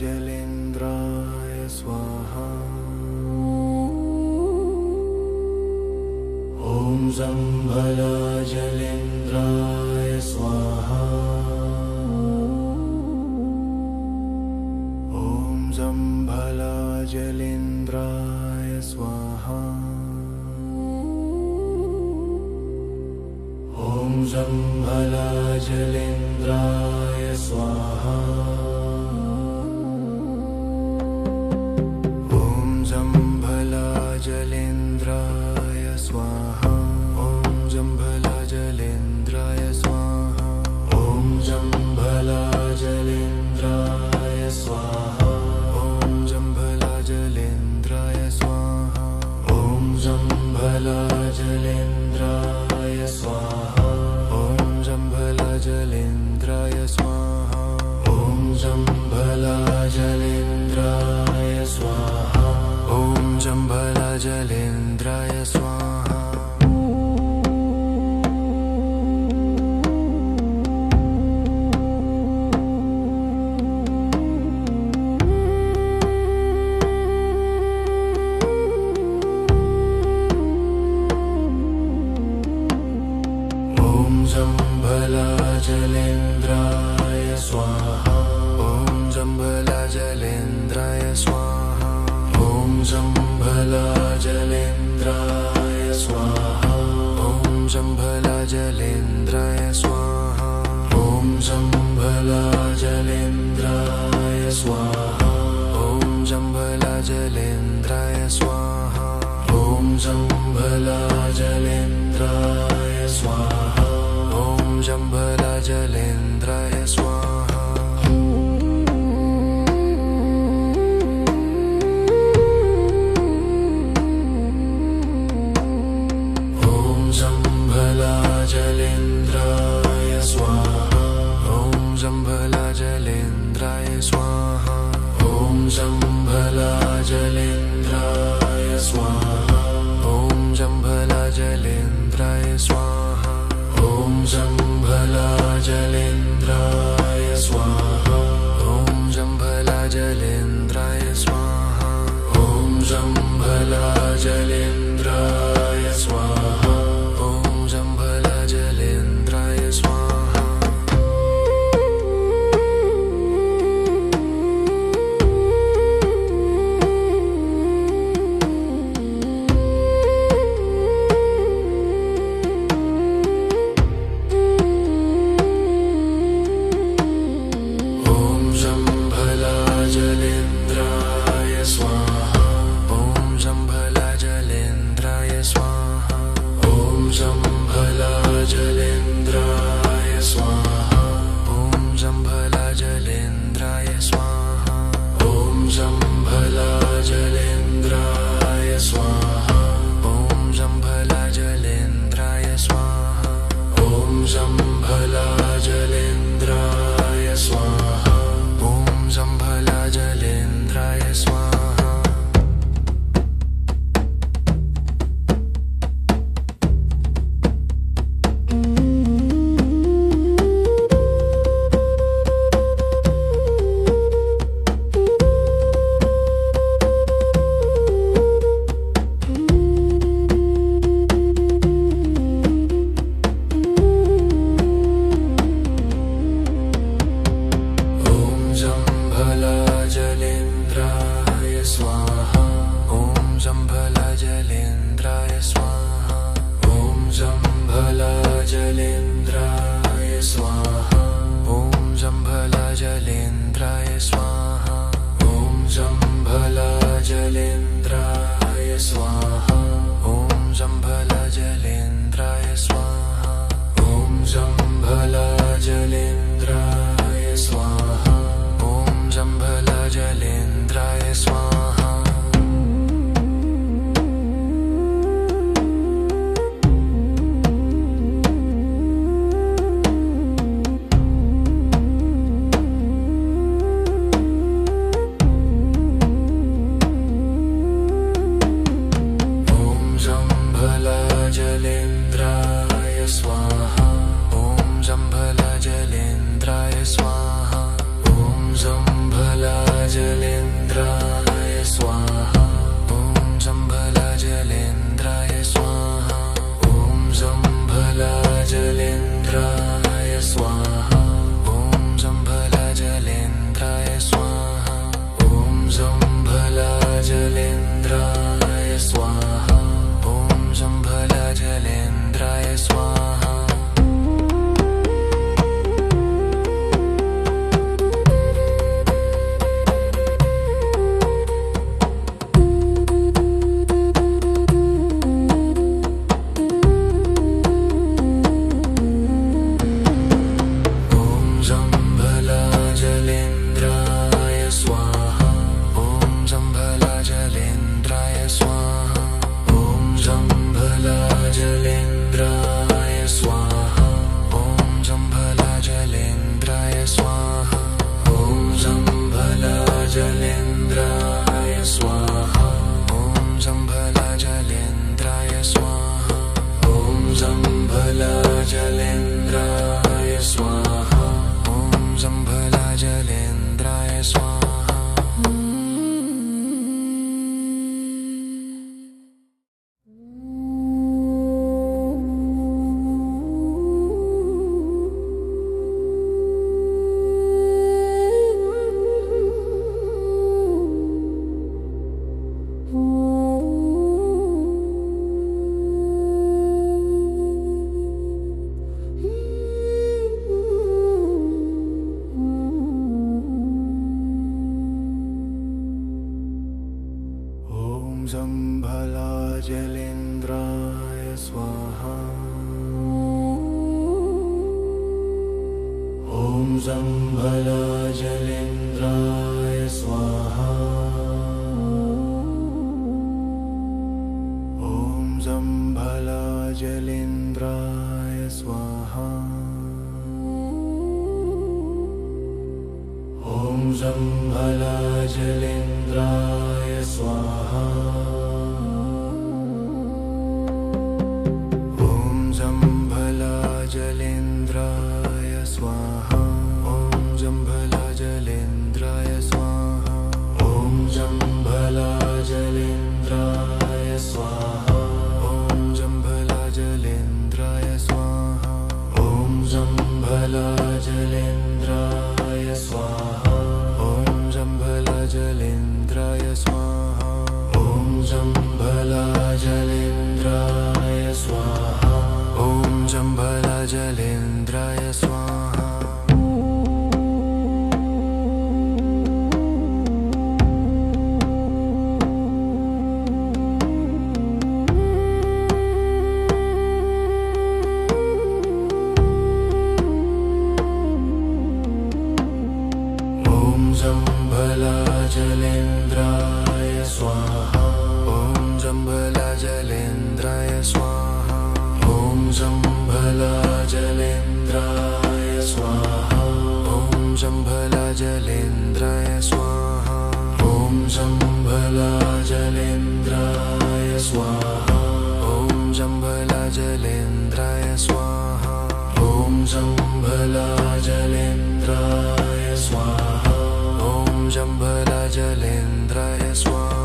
जलेन्द्राय स्वाहा। ॐ जम्भलाजलेन्द्राय स्वाहा। ॐ जम्भलाजलेन्द्राय स्वाहा। ॐ जम्भलाजलेन्द्राय स्वाहा। ॐ जम्भलाजलेन्द्राय स्वाहा। ॐ जम्भलाजलेन्द्राय स्वाहा। ॐ जम्भलाजलेन्द्राय स्वाहा। ॐ जम्भलाजलेन्द्राय स्वाहा। ॐ जम्भलाजलेन्द्राय स्वाहा। ॐ जम्भलाजलेन्द्राय स्वाहा। ॐ जम्भलाजलेन्द्राय स्वाहा। ॐ जम्भलाजलेन्द्राय स्वाहा। जम्भलाजलेन्द्राय स्वाहा। ॐ जम्भलाजलेन्द्राय स्वाहा। ॐ जम्भलाजलेन्द्राय स्वाहा। ॐ जम्भलाजलेन्द्राय स्वाहा। ॐ जम्भलाजलेन्द्राय स्वाहा। ॐ जम्भलाजलेन्द्राय स्वाहा। ॐ जम्भलाजलेन्द्राय स्वाहा। ॐ जम्भलाजलेन्द्राय स्वाहा। ॐ जम्भलाजलेन्द्राय स्वाहा। ॐ जम्भलाजलेन्द्राय स्वाहा। ॐ जम्भलाजलेन्द्राय स्वाहा। ॐ जम्भलाजलेन्द्राय स्वाहा। ॐ जम्भलाजलेन्द्राय स्वाहा। ॐ जम्भलाजलेन्द्राय स्वाहा। ॐ जम्भलाजलेन्द्राय स्वाहा। ॐ जम्भलाजलेन्द्राय स्वाहा। जलेन्द्राय स्वाहा। ॐ जम्भलाजलेन्द्राय स्वाहा। ॐ जम्भलाजलेन्द्राय स्वाहा। ॐ जम्भलाजलेन्द्राय स्वाहा। ॐ जम्भलाजलेन्द्राय स्वाहा। ॐ जम्भलाजलेन्द्राय स्वाहा। ॐ जम्भलाजलेन्द्राय स्वाहा। ॐ जम्भलाजलेन्द्राय स्वाहा। जम्भलाजलेन्द्राय स्वाहा। ॐ जम्भलाजलेन्द्राय स्वाहा। ॐ जम्भलाजलेन्द्राय स्वाहा। ॐ जम्भलाजलेन्द्राय स्वाहा। ॐ जम्भलाजलेन्द्राय स्वाहा। ॐ जम्भलाजलेन्द्राय स्वाहा। ॐ जम्भलाजलेन्द्राय स्वाहा। ॐ जम्भलाजलेन्द्राय स्वाहा। जलेन्द्राय स्वाहा ॐ जम्भलाजलेन्द्राय स्वाहा ॐ जम्भलाजलेन्द्राय स्वाहा ॐ जम्भलाजलेन्द्राय स्वाहा ॐ जम्भलाजलेन्द्राय स्वाहा ॐ जम्भलाजलेन्द्राय स्वाहा जम्भलाजलेन्द्राय स्वाहा ॐ जम्भलाजलेन्द्राय स्वाहा ॐ जम्भलाजलेन्द्राय स्वाहा ॐ जम्भलाजलेन्द्राय स्वाहा जलेन्द्राय स्वाहा ॐ जम्भलाजलेन्द्राय स्वाहा ॐ जम्भलाजलेन्द्राय स्वाहा ॐ जम्भलाजलेन्द्राय स्वाहा ॐ जम्भलाजलेन्द्राय स्वाहा ॐ जम्भलाजलेन्द्राय स्वाहा ॐ जम्भलाजलेन्द्राय स्वाहा ॐ जम्भलाजलेन्द्राय स्वाहा ॐ जम्भलाजलेन्द्राय स्वाहा ॐ जम्भलाजलेन्द्राय स्वाहा ॐ जम्भलाजलेन्द्राय स्वाहा ॐ जम्भलाजलेन्द्राय स्वाहा ॐ जम्भलाजलेन्द्राय स्वाहा ॐ जम्भलाजलेन्द्राय स्वाहा ॐ जम्भलाजलेन्द्राय स्वाहा ॐ जम्भलाजलेन्द्राय स्वाहा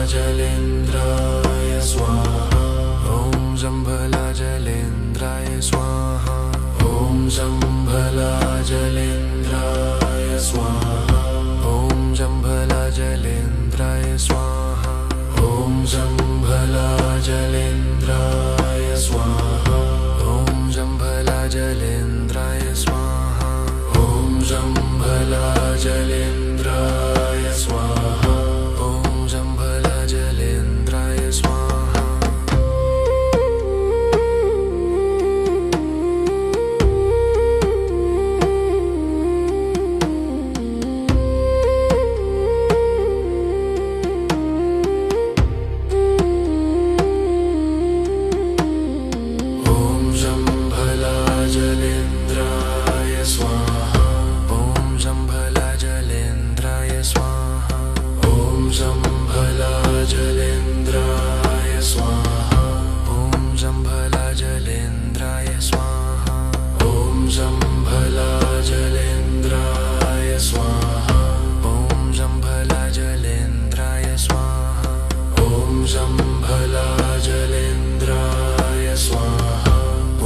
जलेन्द्राय स्वाहा ॐ जम्भलाजलेन्द्राय स्वाहा ॐ जम्भलाजलेन्द्राय स्वाहा ॐ जम्भलाजलेन्द्राय स्वाहा ॐ जम्भलाजलेन्द्राय स्वाहा ॐ जम्भलाजलेन्द्राय स्वाहा ॐ जम्भलाजलेन्द्राय स्वाहा जलेन्द्राय स्वाहा ॐ स्वाहा ॐ जम्भलाजलेन्द्राय स्वाहा ॐ जम्भलाजलेन्द्राय स्वाहा ॐ जम्भलाजलेन्द्राय स्वाहा ॐ जम्भलाजलेन्द्राय स्वाहा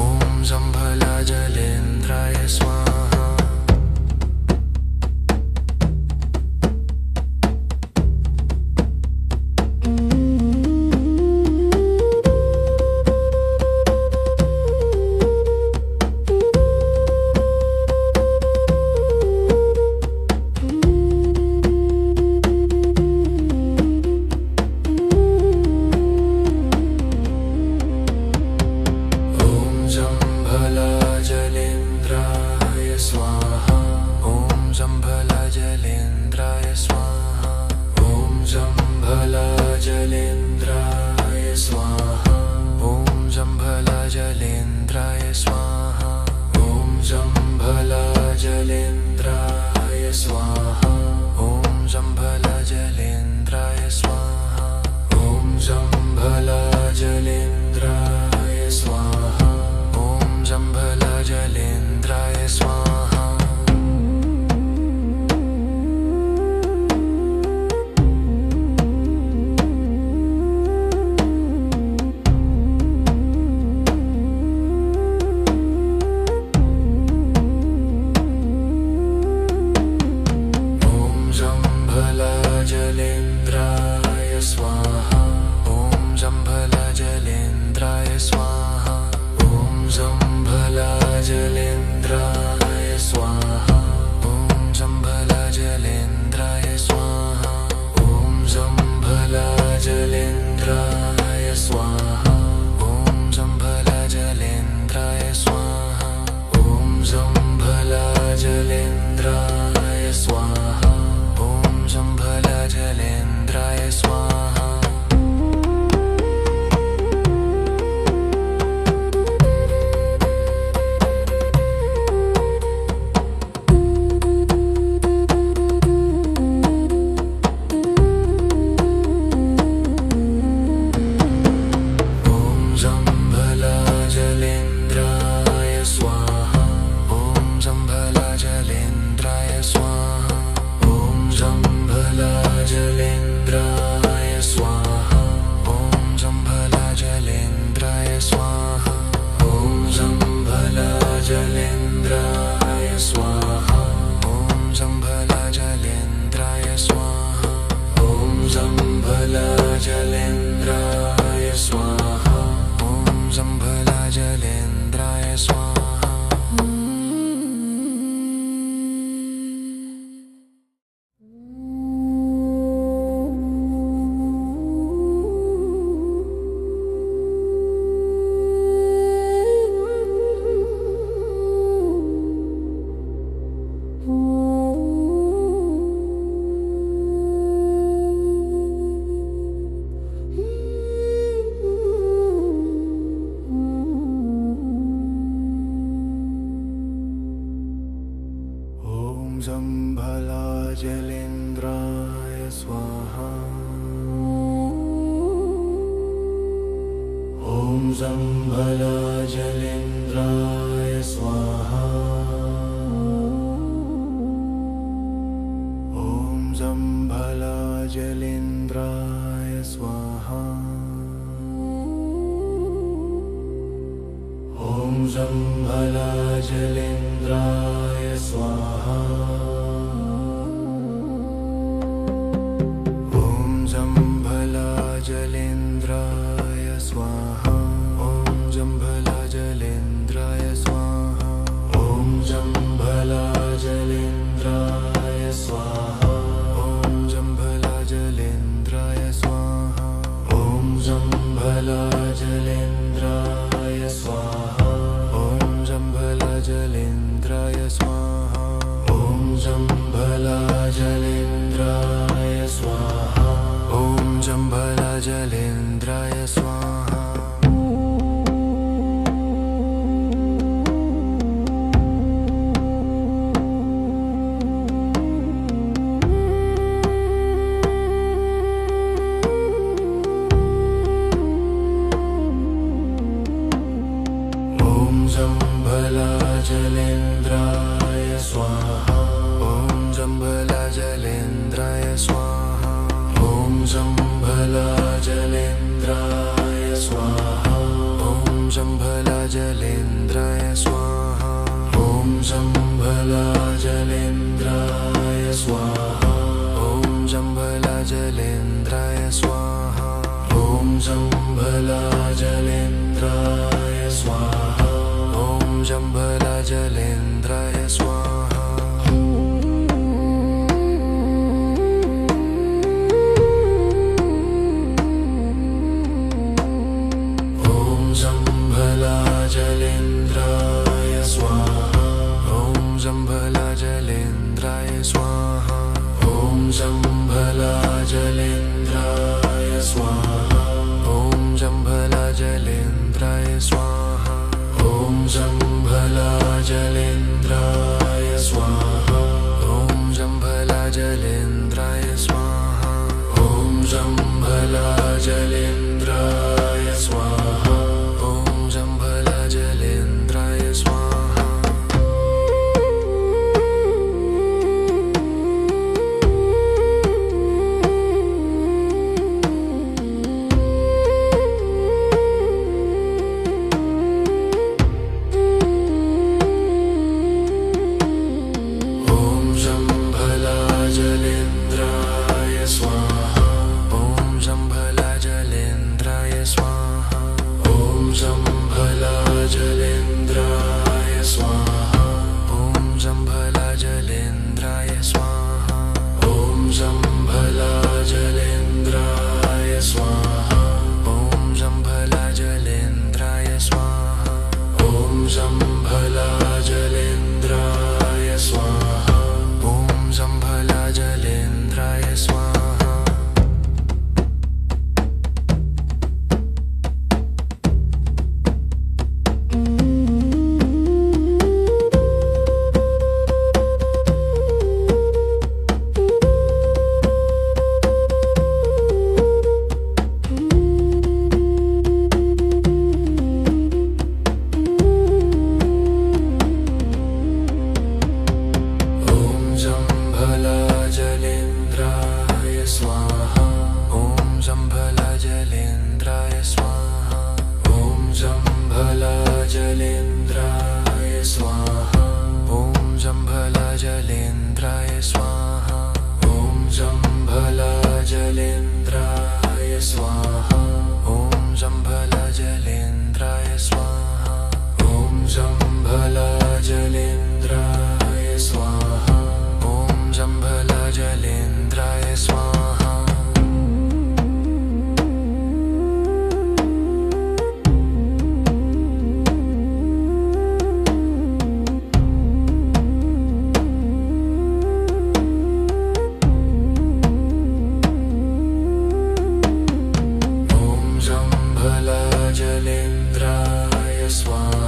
ॐ जम्भलाजलेन्द्राय स्वाहा जम्भलाजलेन्द्राय स्वाहा ॐ जम्भलाजलेन्द्राय स्वाहा ॐ जम्भलाजलेन्द्राय स्वाहा ॐ जम्भलाजलेन्द्राय स्वाहा जलेन्द्राय स्वाहा ॐ जम्भलाजलेन्द्राय स्वाहा ॐ जम्भलाजलेन्द्राय स्वाहा ॐ जम्भलाजलेन्द्राय स्वाहा ॐ जम्भलाजलेन्द्राय स्वाहा ॐ जम्भलाजलेन्द्राय स्वाहा ॐ जम्भलाजलेन्द्राय स्वाहा ॐ जम्भलाजलेन्द्राय स्वाहा जम्भलाजलेन्द्राय स्वाहा ॐ जम्भलाजलेन्द्राय स्वाहा ॐ जम्भलाजलेन्द्राय स्वाहा ॐ जम्भलाजलेन्द्राय स्वाहा ॐ जम्भलाजलेन्द्राय स्वाहा ॐ जम्भलाजलेन्द्राय स्वाहा ॐ जम्भलाजलेन्द्राय स्वाहा ॐ जम्भलाजलेन्द्राय स्वाहा ॐ जम्भलाजलेन्द्राय स्वाहा ॐ जम्भलाजलेन्द्राय स्वाहा ॐ जम्भलाजलेन्द्राय स्वाहा ॐ जम्भलाजलेन्द्राय स्वाहा ॐ जम्भलाजलेन्द्राय स्वाहा ॐ जम्भलाजलेन्द्राय स्वाहा ॐ जम्भलाजलेन्द्राय स्वाहा ॐ जम्भलाजलेन्द्राय स्वाहा जलेन्द्राय स्वाहा।